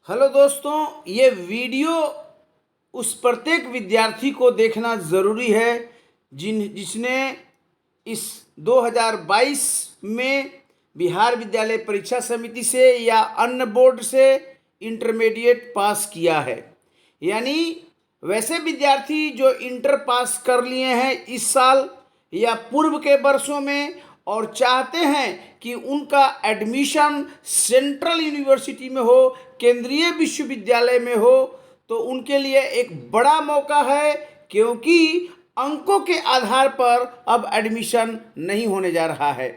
Hello दोस्तों, ये video उस प्रत्येक विद्यार्थी को देखना ज़रूरी है जिसने इस 2022 में बिहार विद्यालय परीक्षा समिति से या अन्य बोर्ड से इंटरमीडिएट पास किया है। यानी वैसे विद्यार्थी जो इंटर पास कर लिए हैं इस साल या पूर्व के वर्षों में और चाहते हैं कि उनका एडमिशन सेंट्रल यूनिवर्सिटी में हो, केंद्रीय विश्वविद्यालय में हो, तो उनके लिए एक बड़ा मौका है, क्योंकि अंकों के आधार पर अब एडमिशन नहीं होने जा रहा है।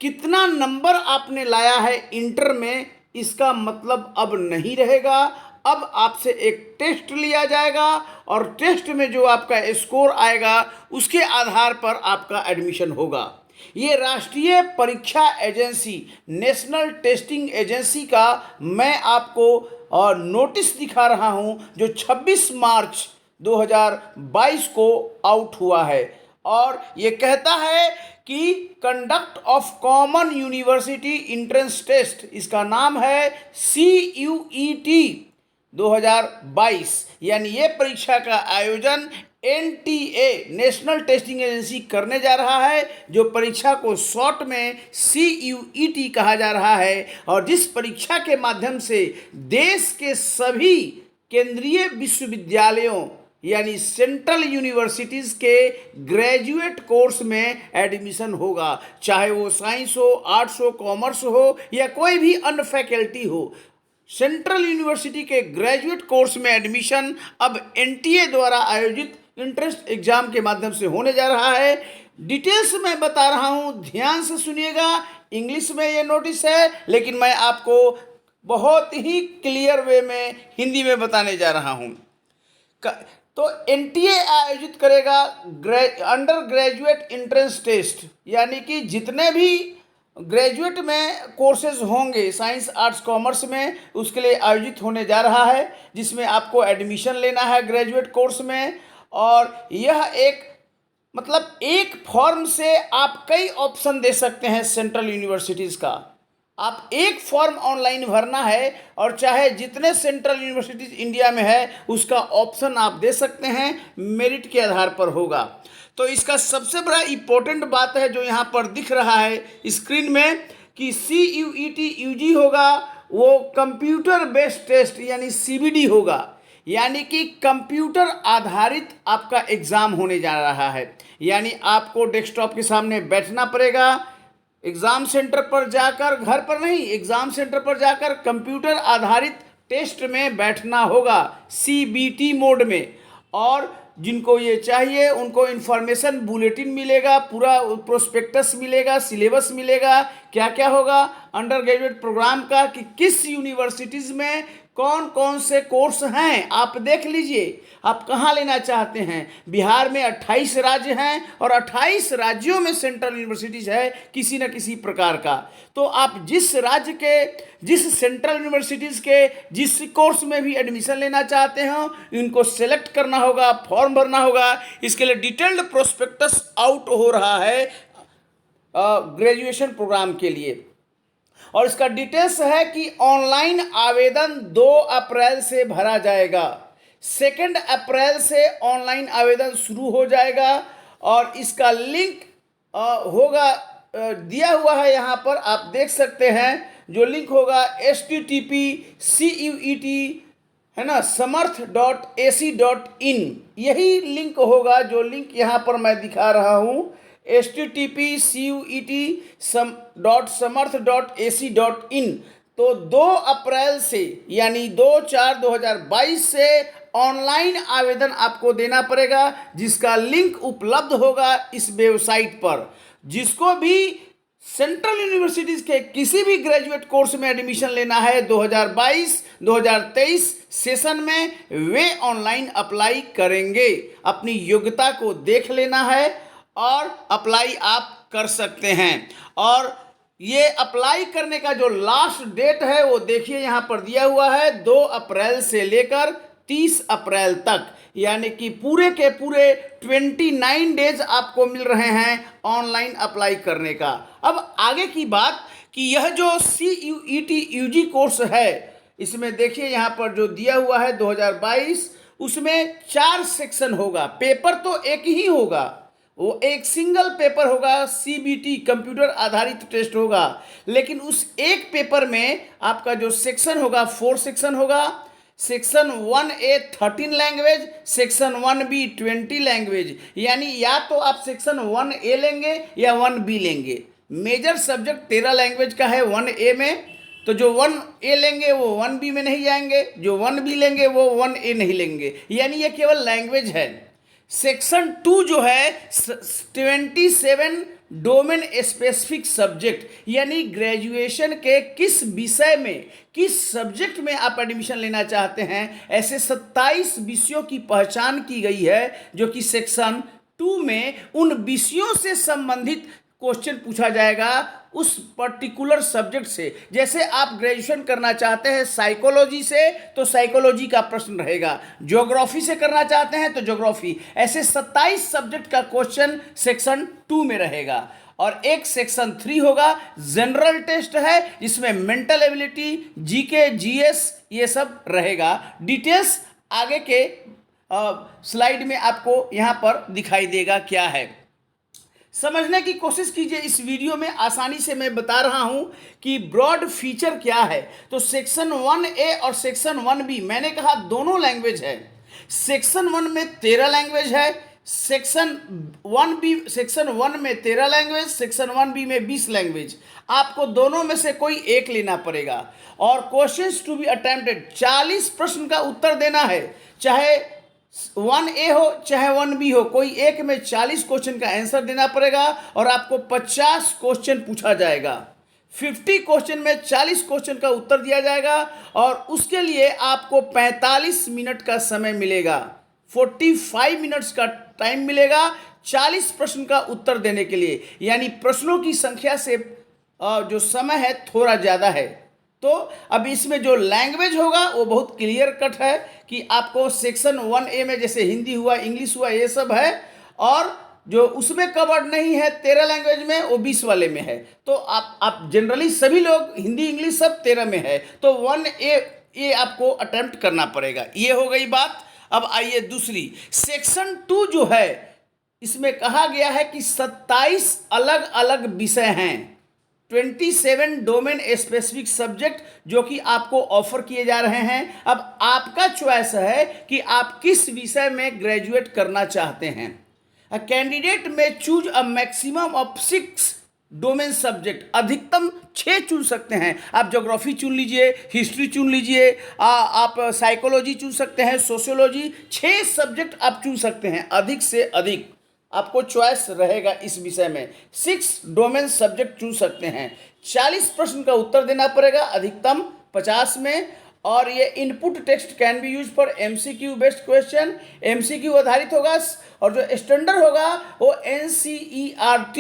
कितना नंबर आपने लाया है इंटर में, इसका मतलब अब नहीं रहेगा। अब आपसे एक टेस्ट लिया जाएगा और टेस्ट में जो आपका स्कोर आएगा उसके आधार पर आपका एडमिशन होगा। ये राष्ट्रीय परीक्षा एजेंसी, नेशनल टेस्टिंग एजेंसी का मैं आपको नोटिस दिखा रहा हूं, जो 26 मार्च 2022 को आउट हुआ है और ये कहता है कि conduct of common university entrance test, इसका नाम है CUET 2022। यानी ये परीक्षा का आयोजन NTA, नेशनल टेस्टिंग एजेंसी करने जा रहा है, जो परीक्षा को शॉर्ट में CUET कहा जा रहा है, और जिस परीक्षा के माध्यम से देश के सभी केंद्रीय विश्वविद्यालयों यानी सेंट्रल यूनिवर्सिटीज़ के ग्रेजुएट कोर्स में एडमिशन होगा, चाहे वो साइंस हो, आर्ट्स हो, कॉमर्स हो या कोई भी अन्य फैकल्टी हो। सेंट्रल यूनिवर्सिटी के ग्रेजुएट कोर्स में एडमिशन अब NTA द्वारा आयोजित इंट्रेंस एग्जाम के माध्यम से होने जा रहा है। डिटेल्स मैं बता रहा हूं, ध्यान से सुनिएगा। इंग्लिश में ये नोटिस है, लेकिन मैं आपको बहुत ही क्लियर वे में हिंदी में बताने जा रहा हूं। तो NTA आयोजित करेगा अंडर ग्रेजुएट एंट्रेंस टेस्ट, यानी कि जितने भी ग्रेजुएट में कोर्सेज होंगे साइंस, आर्ट्स, कॉमर्स में, उसके लिए आयोजित होने जा रहा है, जिसमें आपको एडमिशन लेना है ग्रेजुएट कोर्स में। और यह एक फॉर्म से आप कई ऑप्शन दे सकते हैं सेंट्रल यूनिवर्सिटीज़ का। आप एक फॉर्म ऑनलाइन भरना है और चाहे जितने सेंट्रल यूनिवर्सिटीज़ इंडिया में है उसका ऑप्शन आप दे सकते हैं, मेरिट के आधार पर होगा। तो इसका सबसे बड़ा इम्पोर्टेंट बात है जो यहाँ पर दिख रहा है स्क्रीन में कि CUET UG होगा, वो कंप्यूटर बेस्ड टेस्ट यानी CBD होगा, यानी कि कंप्यूटर आधारित आपका एग्ज़ाम होने जा रहा है। यानी आपको डेस्कटॉप के सामने बैठना पड़ेगा, एग्ज़ाम सेंटर पर जाकर, घर पर नहीं, एग्ज़ाम सेंटर पर जाकर कंप्यूटर आधारित टेस्ट में बैठना होगा CBT मोड में। और जिनको ये चाहिए उनको इन्फॉर्मेशन बुलेटिन मिलेगा, पूरा प्रोस्पेक्टस मिलेगा, सिलेबस मिलेगा, क्या क्या होगा अंडर ग्रेजुएट प्रोग्राम का, कि किस यूनिवर्सिटीज़ में कौन कौन से कोर्स हैं, आप देख लीजिए आप कहाँ लेना चाहते हैं। बिहार में 28 राज्य हैं और 28 राज्यों में सेंट्रल यूनिवर्सिटीज़ है किसी न किसी प्रकार का। तो आप जिस राज्य के, जिस सेंट्रल यूनिवर्सिटीज़ के जिस कोर्स में भी एडमिशन लेना चाहते हो, इनको सेलेक्ट करना होगा, फॉर्म भरना होगा। इसके लिए डिटेल्ड प्रोस्पेक्टस आउट हो रहा है ग्रेजुएशन प्रोग्राम के लिए, और इसका डिटेल्स है कि ऑनलाइन आवेदन 2 अप्रैल से भरा जाएगा, 2 अप्रैल से ऑनलाइन आवेदन शुरू हो जाएगा। और इसका लिंक होगा दिया हुआ है, यहाँ पर आप देख सकते हैं, जो लिंक होगा http://CUET है ना समर्थ.ac.in, यही लिंक होगा जो लिंक यहाँ पर मैं दिखा रहा हूँ, http://CUET.समर्थ.ac.in। तो 2 अप्रैल से यानी 2/4/2022 से ऑनलाइन आवेदन आपको देना पड़ेगा, जिसका लिंक उपलब्ध होगा इस वेबसाइट पर। जिसको भी सेंट्रल यूनिवर्सिटीज़ के किसी भी ग्रेजुएट कोर्स में एडमिशन लेना है 2022-2023 सेशन में, वे ऑनलाइन अप्लाई करेंगे। अपनी योग्यता को देख लेना है और अप्लाई आप कर सकते हैं। और ये अप्लाई करने का जो लास्ट डेट है वो देखिए यहाँ पर दिया हुआ है, 2 अप्रैल से लेकर 30 अप्रैल तक, यानी कि पूरे के पूरे 29 डेज आपको मिल रहे हैं ऑनलाइन अप्लाई करने का। अब आगे की बात कि यह जो CUET UG कोर्स है, इसमें देखिए यहाँ पर जो दिया हुआ है 2022, उसमें 4 सेक्शन होगा। पेपर तो एक ही होगा, वो एक सिंगल पेपर होगा, सीबीटी कंप्यूटर आधारित टेस्ट होगा। लेकिन उस एक पेपर में आपका जो सेक्शन होगा 4 सेक्शन होगा। Section 1A 13 language, section 1B 20 language. यानी या तो आप सेक्शन 1A लेंगे या 1B लेंगे। मेजर सब्जेक्ट 13 लैंग्वेज का है 1A में, तो जो 1A लेंगे वो 1B में नहीं जाएंगे, जो 1B लेंगे वो 1A नहीं लेंगे। यानी ये केवल लैंग्वेज है। सेक्शन 2 जो है 27 डोमेन स्पेसिफिक सब्जेक्ट, यानी ग्रेजुएशन के किस विषय में, किस सब्जेक्ट में आप एडमिशन लेना चाहते हैं, ऐसे 27 विषयों की पहचान की गई है, जो कि सेक्शन 2 में उन विषयों से संबंधित क्वेश्चन पूछा जाएगा उस पर्टिकुलर सब्जेक्ट से। जैसे आप ग्रेजुएशन करना चाहते हैं साइकोलॉजी से, तो साइकोलॉजी का प्रश्न रहेगा। ज्योग्राफी से करना चाहते हैं तो ज्योग्राफी। ऐसे 27 सब्जेक्ट का क्वेश्चन सेक्शन 2 में रहेगा। और एक सेक्शन 3 होगा, जनरल टेस्ट है, जिसमें मेंटल एबिलिटी, जीके, जीएस ये सब रहेगा। डिटेल्स आगे के स्लाइड में आपको यहाँ पर दिखाई देगा क्या है। समझने की कोशिश कीजिए। इस वीडियो में आसानी से मैं बता रहा हूं कि ब्रॉड फीचर क्या है। तो सेक्शन 1A और सेक्शन 1B मैंने कहा दोनों लैंग्वेज है। सेक्शन 1 में 13 लैंग्वेज है, सेक्शन 1 में 13 लैंग्वेज, सेक्शन 1B में 20 लैंग्वेज। आपको दोनों में से कोई एक लेना पड़ेगा। और क्वेश्चंस टू बी अटेम्प्टेड, 40 प्रश्न का उत्तर देना है। चाहे 1A हो चाहे 1B हो, कोई एक में 40 क्वेश्चन का आंसर देना पड़ेगा। और आपको 50 क्वेश्चन पूछा जाएगा। 50 क्वेश्चन में 40 क्वेश्चन का उत्तर दिया जाएगा और उसके लिए आपको 45 मिनट का समय मिलेगा। 45 मिनट्स का टाइम मिलेगा 40 प्रश्न का उत्तर देने के लिए। यानी प्रश्नों की संख्या से जो समय है थोड़ा ज़्यादा है। तो अब इसमें जो लैंग्वेज होगा वो बहुत क्लियर कट है कि आपको सेक्शन 1A में जैसे हिंदी हुआ, इंग्लिश हुआ, ये सब है। और जो उसमें कवर्ड नहीं है 13 लैंग्वेज में, वो 20 वाले में है। तो आप जनरली सभी लोग हिंदी इंग्लिश सब 13 में है, तो 1A ये आपको अटेम्प्ट करना पड़ेगा। ये हो गई बात। अब आइए दूसरी, सेक्शन 2 जो है, इसमें कहा गया है कि 27 अलग अलग विषय हैं, 27 डोमेन स्पेसिफिक सब्जेक्ट जो कि आपको ऑफर किए जा रहे हैं। अब आपका चॉइस है कि आप किस विषय में ग्रेजुएट करना चाहते हैं। अ कैंडिडेट में choose a maximum of 6 domain subject, अधिकतम 6 चुन सकते हैं। आप ज्योग्राफी चुन लीजिए, हिस्ट्री चुन लीजिए, आप साइकोलॉजी चुन सकते हैं, सोशियोलॉजी, 6 सब्जेक्ट आप चुन सकते हैं। अधिक से अधिक आपको चॉइस रहेगा इस विषय में। 6 डोमेन सब्जेक्ट चुन सकते हैं। 40 प्रश्न का उत्तर देना पड़ेगा, अधिकतम 50 में। और ये input text can be use for MCQ based question, MCQ आधारित होगा। और जो स्टैंडर्ड होगा वो NCERT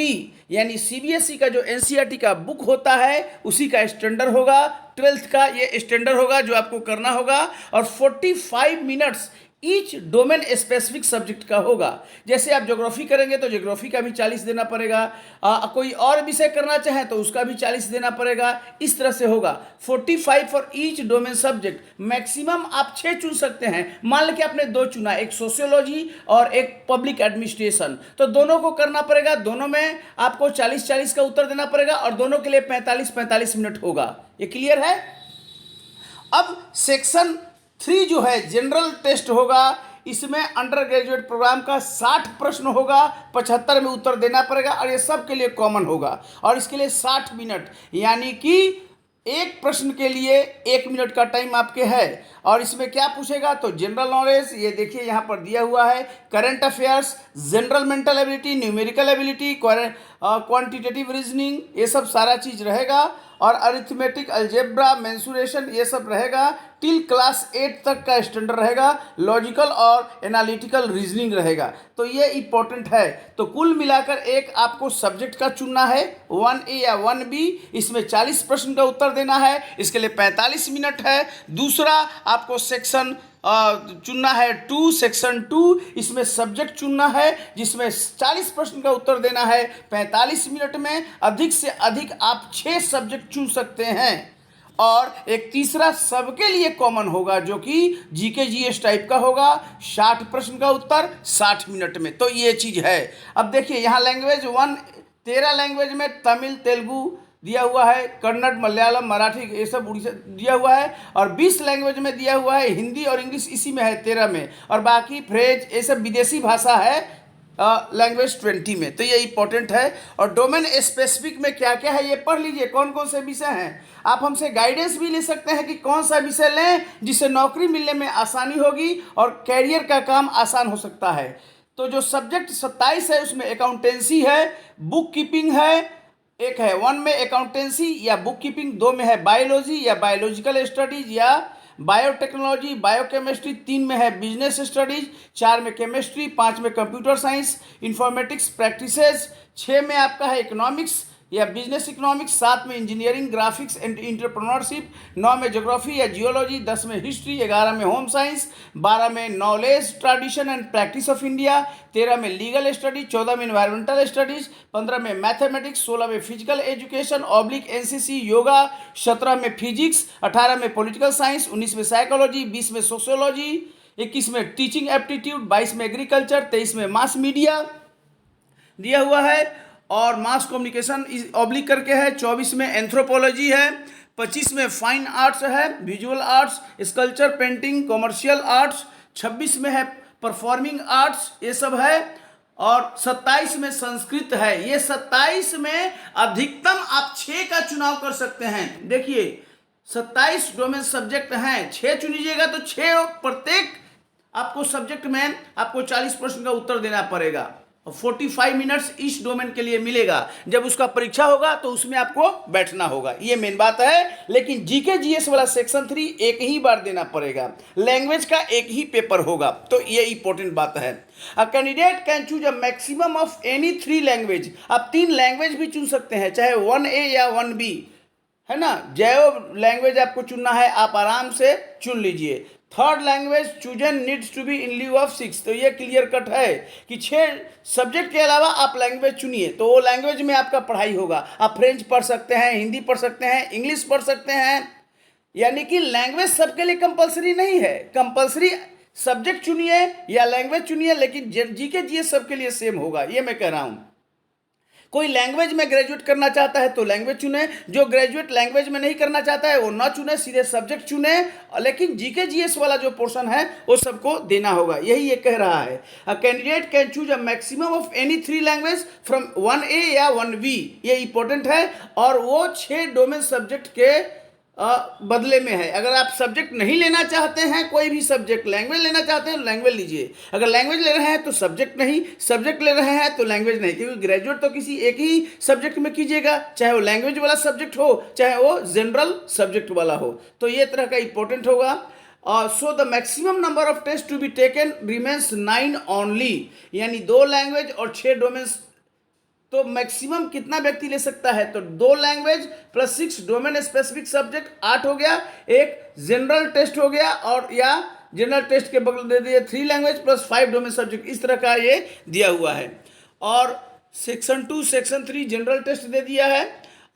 यानी CBSE का जो NCERT का बुक होता है उसी का स्टैंडर्ड होगा। 12th का ये स्टैंडर्ड होगा जो आपको करना होगा। और 45 minutes each domain specific subject का होगा। जैसे आप ज्योग्राफी करेंगे तो ज्योग्राफी का भी 40 देना पड़ेगा, कोई और विषय करना चाहे तो उसका भी 40 देना पड़ेगा। इस तरह से होगा 45 for each domain subject. Maximum आप 6 चुन सकते हैं। मान लो कि आपने 2 चुना, एक सोशियोलॉजी और एक पब्लिक एडमिनिस्ट्रेशन, तो दोनों को करना पड़ेगा। दोनों में आपको 40-40 का उत्तर देना पड़ेगा और दोनों के लिए 45-45 मिनट होगा। ये क्लियर है। अब सेक्शन 3 जो है जनरल टेस्ट होगा। इसमें अंडर ग्रेजुएट प्रोग्राम का 60 प्रश्न होगा, 75 में उत्तर देना पड़ेगा और ये सब के लिए कॉमन होगा। और इसके लिए 60 मिनट, यानी कि एक प्रश्न के लिए 1 मिनट का टाइम आपके है। और इसमें क्या पूछेगा तो जनरल नॉलेज, ये देखिए यहाँ पर दिया हुआ है, current affairs, general mental ability, numerical ability, quantitative reasoning, ये सब सारा चीज़ रहेगा। और अरिथमेटिक, अलजेब्रा, मेंसुरेशन, ये सब रहेगा। टिल क्लास 8 तक का स्टैंडर्ड रहेगा। लॉजिकल और एनालिटिकल रीजनिंग रहेगा। तो ये इंपॉर्टेंट है। तो कुल मिलाकर एक आपको सब्जेक्ट का चुनना है, 1A या 1B। इसमें 40 प्रश्न का उत्तर देना है, इसके लिए 45 मिनट है। दूसरा आपको सेक्शन चुनना है 2, सेक्शन 2, इसमें सब्जेक्ट चुनना है जिसमें 40 प्रश्न का उत्तर देना है 45 मिनट में। अधिक से अधिक आप 6 सब्जेक्ट चुन सकते हैं। और एक तीसरा सबके लिए कॉमन होगा जो कि जीके जीएस टाइप का होगा, 60 प्रश्न का उत्तर 60 मिनट में। तो ये चीज़ है। अब देखिए यहाँ लैंग्वेज 1 13 लैंग्वेज में तमिल, तेलुगु दिया हुआ है, कन्नड़, मलयालम, मराठी, ये सब उड़ीसा दिया हुआ है, और 20 लैंग्वेज में दिया हुआ है, हिंदी और इंग्लिश इसी में है 13 में, और बाकी फ्रेंच ये सब विदेशी भाषा है लैंग्वेज 20 में। तो ये इंपॉर्टेंट है। और डोमेन स्पेसिफिक में क्या क्या है ये पढ़ लीजिए, कौन कौन से विषय हैं। आप हमसे गाइडेंस भी ले सकते हैं कि कौन सा विषय लें जिससे नौकरी मिलने में आसानी होगी और कैरियर का काम आसान हो सकता है। तो जो सब्जेक्ट 27 है उसमें अकाउंटेंसी है, बुक कीपिंग है, एक है 1 में अकाउंटेंसी या बुक कीपिंग, 2 में है बायोलॉजी या बायोलॉजिकल स्टडीज या बायोटेक्नोलॉजी, बायोकेमिस्ट्री, 3 में है बिजनेस स्टडीज, 4 में केमिस्ट्री, 5 में कंप्यूटर साइंस, इंफॉर्मेटिक्स प्रैक्टिसेस, 6 में आपका है इकोनॉमिक्स या बिजनेस इकोनॉमिक्स, 7 में इंजीनियरिंग, ग्राफिक्स एंड इंटरप्रेन्योरशिप, 9 में ज्योग्राफी या जियोलॉजी, 10 में हिस्ट्री, 11 में होम साइंस, 12 में knowledge tradition and practice of India, 13 में लीगल स्टडीज, 14 में इन्वायरमेंटल स्टडीज, 15 में मैथमेटिक्स, 16 में physical education oblique NCC yoga, 17 में फिजिक्स, 18 में पॉलिटिकल साइंस, 19 में साइकोलॉजी, 20 में सोशियोलॉजी, 21 में टीचिंग एप्टीट्यूड, 22 में एग्रीकल्चर, 23 में मास मीडिया दिया हुआ है और मास कम्युनिकेशन ऑब्लिक करके है, 24 में एंथ्रोपोलॉजी है, 25 में फाइन आर्ट्स है, visual arts, sculpture, painting, commercial arts, 26 में है परफॉर्मिंग आर्ट्स, ये सब है, और 27 में संस्कृत है। ये 27 में अधिकतम आप 6 का चुनाव कर सकते हैं। देखिए 27 डोमेन सब्जेक्ट हैं, 6 चुनिएगा तो 6 प्रत्येक आपको सब्जेक्ट में आपको 40 प्रश्न का उत्तर देना पड़ेगा। 45 मिनट्स इस डोमेन के लिए मिलेगा। जब उसका परीक्षा होगा तो उसमें आपको बैठना होगा, ये मेन बात है। लेकिन जीके जीएस वाला सेक्शन 3 एक ही बार देना पड़ेगा, लैंग्वेज का एक ही पेपर होगा। तो ये इंपॉर्टेंट बात है। A candidate can choose a maximum of any 3 language. आप 3 लैंग्वेज भी चुन सकते हैं, चाहे 1A या 1B, है ना। जो लैंग्वेज आपको चुनना है आप आराम से चुन लीजिए। Third language chosen needs to be in lieu of 6। तो ये क्लियर कट है कि 6 सब्जेक्ट के अलावा आप लैंग्वेज चुनिए तो वो लैंग्वेज में आपका पढ़ाई होगा। आप फ्रेंच पढ़ सकते हैं, हिंदी पढ़ सकते हैं, इंग्लिश पढ़ सकते हैं। यानी कि लैंग्वेज सबके लिए कंपलसरी नहीं है। कंपलसरी सब्जेक्ट चुनिए या लैंग्वेज चुनिए, लेकिन जीके जीएस सबके लिए सेम होगा, ये मैं कह रहा हूँ। कोई लैंग्वेज में ग्रेजुएट करना चाहता है तो लैंग्वेज चुने, जो ग्रेजुएट लैंग्वेज में नहीं करना चाहता है वो ना चुने, सीधे सब्जेक्ट चुने। लेकिन जीके जीएस वाला जो पोर्शन है वो सबको देना होगा, यही ये कह रहा है। A candidate can choose a maximum of any 3 language from 1A या 1B, ये इंपॉर्टेंट है। और वो 6 डोमेन सब्जेक्ट के बदले में है। अगर आप सब्जेक्ट नहीं लेना चाहते हैं, कोई भी सब्जेक्ट, लैंग्वेज लेना चाहते हैं तो लैंग्वेज लीजिए। अगर लैंग्वेज ले रहे हैं तो सब्जेक्ट नहीं, सब्जेक्ट ले रहे हैं तो लैंग्वेज नहीं, क्योंकि ग्रेजुएट तो किसी एक ही सब्जेक्ट में कीजिएगा, चाहे वो लैंग्वेज वाला सब्जेक्ट हो चाहे वो जनरल सब्जेक्ट वाला हो। तो ये तरह का इंपॉर्टेंट होगा। So the maximum number of test to be taken remains 9 only, यानी 2 लैंग्वेज और 6 डोमेन्स। तो मैक्सिमम कितना व्यक्ति ले सकता है, तो 2 language plus 6 domain specific subject 8 हो गया, एक जनरल टेस्ट हो गया, और या जनरल टेस्ट के बगल दे दिए 3 लैंग्वेज प्लस 5 डोमेन सब्जेक्ट, इस तरह का ये दिया हुआ है। और सेक्शन 2 सेक्शन 3 जनरल टेस्ट दे दिया है।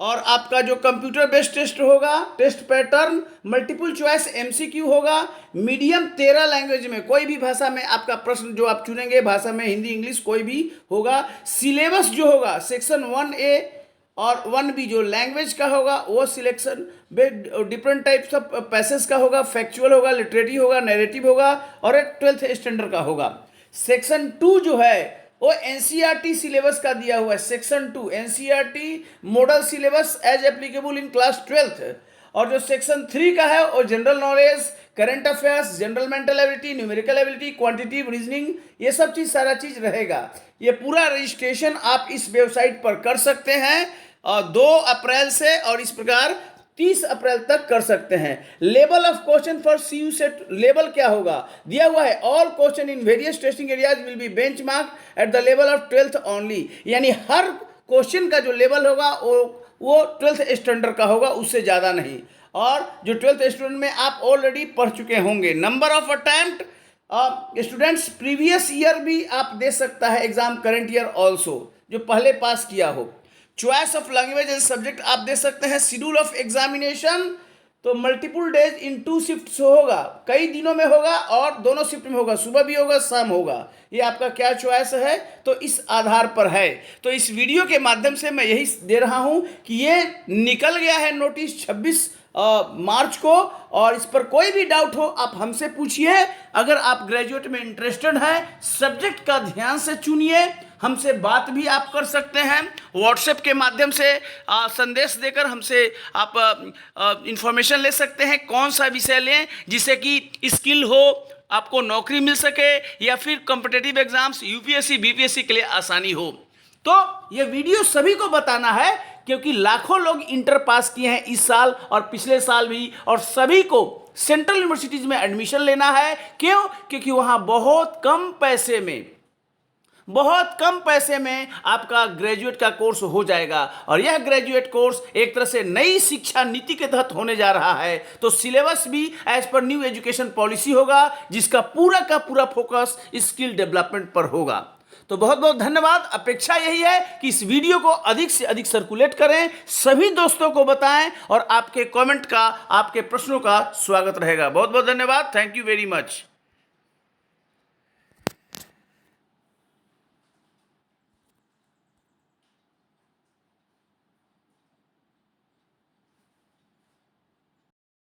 और आपका जो कंप्यूटर बेस्ड टेस्ट होगा, test pattern multiple choice MCQ होगा। मीडियम 13 लैंग्वेज में, कोई भी भाषा में आपका प्रश्न जो आप चुनेंगे, भाषा में हिंदी इंग्लिश कोई भी होगा। सिलेबस जो होगा सेक्शन 1A और 1B जो लैंग्वेज का होगा वो selection different types of passage का होगा, फैक्चुअल होगा, लिटरेटिव होगा, नैरेटिव होगा, और एक 12th स्टैंडर्ड का होगा। सेक्शन 2 जो है वो एनसीईआरटी सिलेबस का दिया हुआ है। Section 2 NCERT model syllabus as applicable in class 12th। और जो सेक्शन 3 का है वो general knowledge, current affairs, general mental ability, numerical ability, quantitative reasoning, ये सब चीज़ सारा चीज़ रहेगा। ये पूरा रजिस्ट्रेशन आप इस वेबसाइट पर कर सकते हैं 2 अप्रैल से, और इस प्रकार 30 अप्रैल तक कर सकते हैं। Level of question for CUET, level क्या होगा दिया हुआ है। All question in various testing areas will be benchmark at the level of 12th only, यानी हर क्वेश्चन का जो लेवल होगा वो 12th स्टैंडर्ड का होगा, उससे ज़्यादा नहीं। और जो 12th स्टैंडर्ड में आप ऑलरेडी पढ़ चुके होंगे। Number of attempt students previous year भी आप दे सकता है एग्जाम, करंट ईयर ऑल्सो, जो पहले पास किया हो। Choice of language and subject आप दे सकते हैं। शेड्यूल ऑफ एग्जामिनेशन तो मल्टीपल डेज इन 2 शिफ्ट होगा, कई दिनों में होगा और दोनों शिफ्ट में होगा, सुबह भी होगा शाम होगा। ये आपका क्या चॉइस है, तो इस आधार पर है। तो इस वीडियो के माध्यम से मैं यही दे रहा हूं कि ये निकल गया है नोटिस 26 मार्च को, और इस पर कोई भी डाउट हो आप हमसे पूछिए। अगर आप ग्रेजुएट में इंटरेस्टेड हैं, सब्जेक्ट का ध्यान से चुनिए, हमसे बात भी आप कर सकते हैं। व्हाट्सएप के माध्यम से संदेश देकर हमसे आप इंफॉर्मेशन ले सकते हैं, कौन सा विषय लें जिससे कि स्किल हो, आपको नौकरी मिल सके, या फिर कॉम्पिटिटिव एग्जाम्स यूपीएससी बीपीएससी के लिए आसानी हो। तो ये वीडियो सभी को बताना है, क्योंकि लाखों लोग इंटर पास किए हैं इस साल और पिछले साल भी, और सभी को सेंट्रल यूनिवर्सिटीज में एडमिशन लेना है। क्यों? क्योंकि वहां बहुत कम पैसे में आपका ग्रेजुएट का कोर्स हो जाएगा, और यह ग्रेजुएट कोर्स एक तरह से नई शिक्षा नीति के तहत होने जा रहा है। तो सिलेबस भी as per new education policy होगा, जिसका पूरा का पूरा फोकस स्किल डेवलपमेंट पर होगा। तो बहुत बहुत धन्यवाद। अपेक्षा यही है कि इस वीडियो को अधिक से अधिक सर्कुलेट करें, सभी दोस्तों को बताएं, और आपके कमेंट का, आपके प्रश्नों का स्वागत रहेगा। बहुत बहुत धन्यवाद। Thank you very much.